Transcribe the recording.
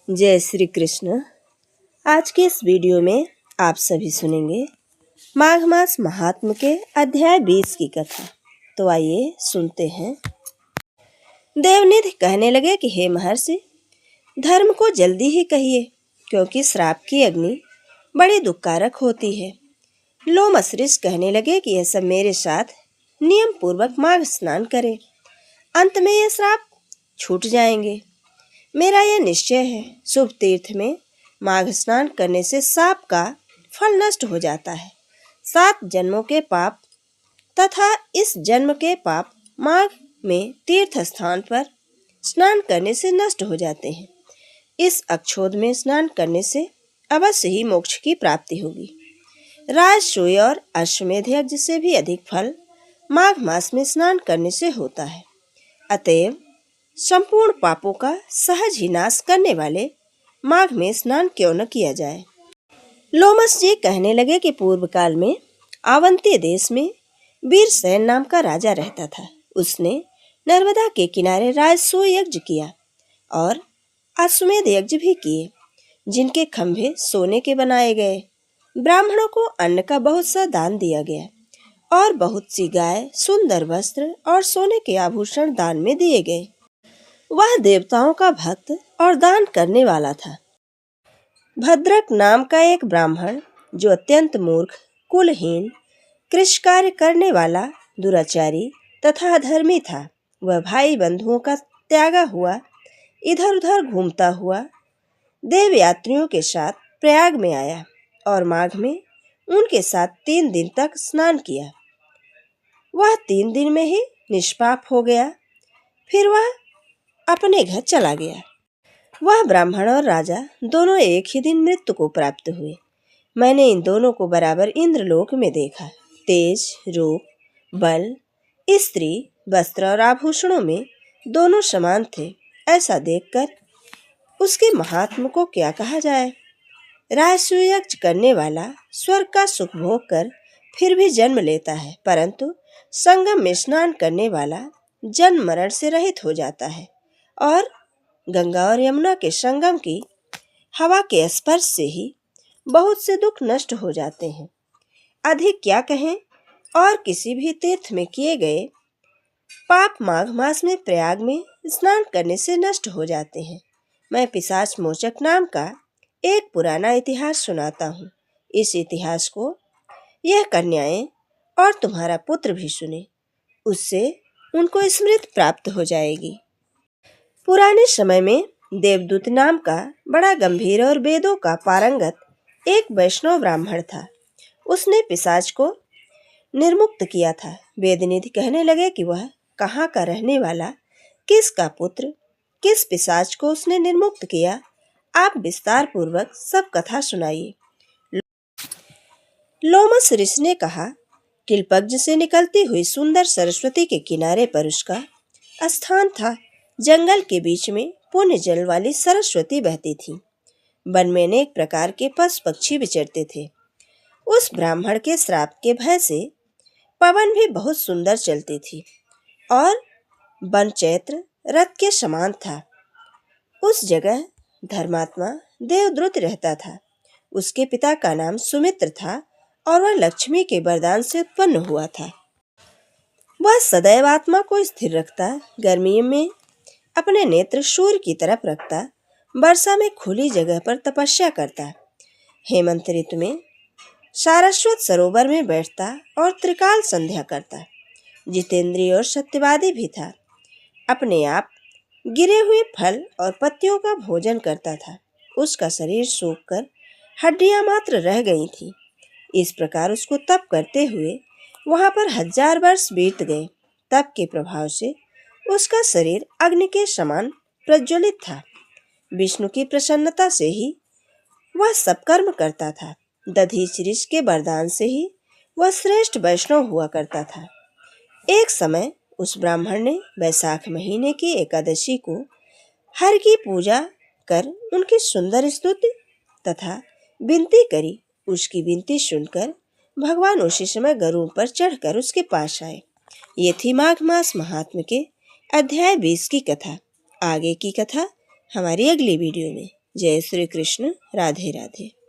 जय श्री कृष्ण। आज के इस वीडियो में आप सभी सुनेंगे माघ मास महात्म के अध्याय 20 की कथा। तो आइए सुनते हैं। देवनिधि कहने लगे कि हे महर्षि, धर्म को जल्दी ही कहिए, क्योंकि श्राप की अग्नि बड़ी दुखकारक होती है। लोमस ऋषि कहने लगे कि यह सब मेरे साथ नियम पूर्वक माघ स्नान करें, अंत में ये श्राप छूट जाएंगे। मेरा यह निश्चय है, शुभ तीर्थ में माघ स्नान करने से साप का फल नष्ट हो जाता है। 7 जन्मों के पाप तथा इस जन्म के पाप माघ में तीर्थ स्थान पर स्नान करने से नष्ट हो जाते हैं। इस अक्षोद में स्नान करने से अवश्य ही मोक्ष की प्राप्ति होगी। राजसूय और अश्वमेध यज्ञ से भी अधिक फल माघ मास में स्नान करने से होता है। अतएव संपूर्ण पापों का सहज ही नाश करने वाले माघ में स्नान क्यों न किया जाए। लोमस जी कहने लगे कि पूर्व काल में आवंती देश में वीरसेन नाम का राजा रहता था। उसने नर्मदा के किनारे राजसूय यज्ञ किया और अश्वमेध यज्ञ भी किए, जिनके खंभे सोने के बनाए गए। ब्राह्मणों को अन्न का बहुत सा दान दिया गया और बहुत सी गाय, सुंदर वस्त्र और सोने के आभूषण दान में दिए गए। वह देवताओं का भक्त और दान करने वाला था। भद्रक नाम का एक ब्राह्मण, जो अत्यंत मूर्ख, कुलहीन, कृषि कार्य करने वाला, दुराचारी तथा अधर्मी था, वह भाई बंधुओं का त्यागा हुआ इधर उधर घूमता हुआ देव यात्रियों के साथ प्रयाग में आया और माघ में उनके साथ 3 दिन तक स्नान किया। वह 3 दिन में ही निष्पाप हो गया। फिर वह अपने घर चला गया। वह ब्राह्मण और राजा दोनों एक ही दिन मृत्यु को प्राप्त हुए। मैंने इन दोनों को बराबर इंद्रलोक में देखा। तेज, रूप, बल, स्त्री, वस्त्र और आभूषणों में दोनों समान थे। ऐसा देखकर उसके महात्म को क्या कहा जाए। राजसूय यज्ञ करने वाला स्वर्ग का सुख भोग कर फिर भी जन्म लेता है, परंतु संगम में स्नान करने वाला जन्म मरण से रहित हो जाता है और गंगा और यमुना के संगम की हवा के स्पर्श से ही बहुत से दुख नष्ट हो जाते हैं। अधिक क्या कहें, और किसी भी तीर्थ में किए गए पाप माघ मास में प्रयाग में स्नान करने से नष्ट हो जाते हैं। मैं पिशाच मोचक नाम का एक पुराना इतिहास सुनाता हूँ। इस इतिहास को यह कन्याएं और तुम्हारा पुत्र भी सुने, उससे उनको स्मृति प्राप्त हो जाएगी। पुराने समय में देवदूत नाम का बड़ा गंभीर और वेदों का पारंगत एक वैष्णव ब्राह्मण था। उसने पिशाच को निर्मुक्त किया था। वेदनिधि कहने लगे कि वह कहाँ का रहने वाला, किसका पुत्र, किस पिशाच को उसने निर्मुक्त किया, आप विस्तार पूर्वक सब कथा सुनाइए। लोमस ऋषि ने कहा, किलपज्ज से निकलती हुई सुंदर सरस्वती के किनारे पर उसका स्थान था। जंगल के बीच में पुण्य जल वाली सरस्वती बहती थी। वन में अनेक प्रकार के पशु पक्षी विचरते थे। उस ब्राह्मण के श्राप के भय से पवन भी बहुत सुंदर चलती थी और वन चैत्र रथ के समान था। उस जगह धर्मात्मा देवद्रुत रहता था। उसके पिता का नाम सुमित्र था और वह लक्ष्मी के वरदान से उत्पन्न हुआ था। वह सदैव आत्मा को स्थिर रखता, गर्मी में अपने नेत्र सूर्य की तरफ रखता, वर्षा में खुली जगह पर तपस्या करता, हेमंत ऋतु में सारस्वत सरोवर में बैठता और त्रिकाल संध्या करता। जितेंद्रिय और सत्यवादी भी था। अपने आप गिरे हुए फल और पत्तियों का भोजन करता था। उसका शरीर सूखकर हड्डियां मात्र रह गई थी। इस प्रकार उसको तप करते हुए वहां पर 1000 वर्ष बीत गए। तप के प्रभाव से उसका शरीर अग्नि के समान प्रज्वलित था। विष्णु की प्रसन्नता से ही वह सब कर्म करता था। दधीच ऋषि के वरदान से ही वह श्रेष्ठ वैष्णव हुआ करता था। एक समय उस ब्राह्मण ने वैशाख महीने की एकादशी को हर की पूजा कर उनकी सुंदर स्तुति तथा विनती करी। उसकी विनती सुनकर भगवान उसी समय गरुड़ पर चढ़कर उसके पास आए। ये थी माघ मास महात्म के अध्याय 20 की कथा। आगे की कथा हमारी अगली वीडियो में। जय श्री कृष्ण। राधे राधे।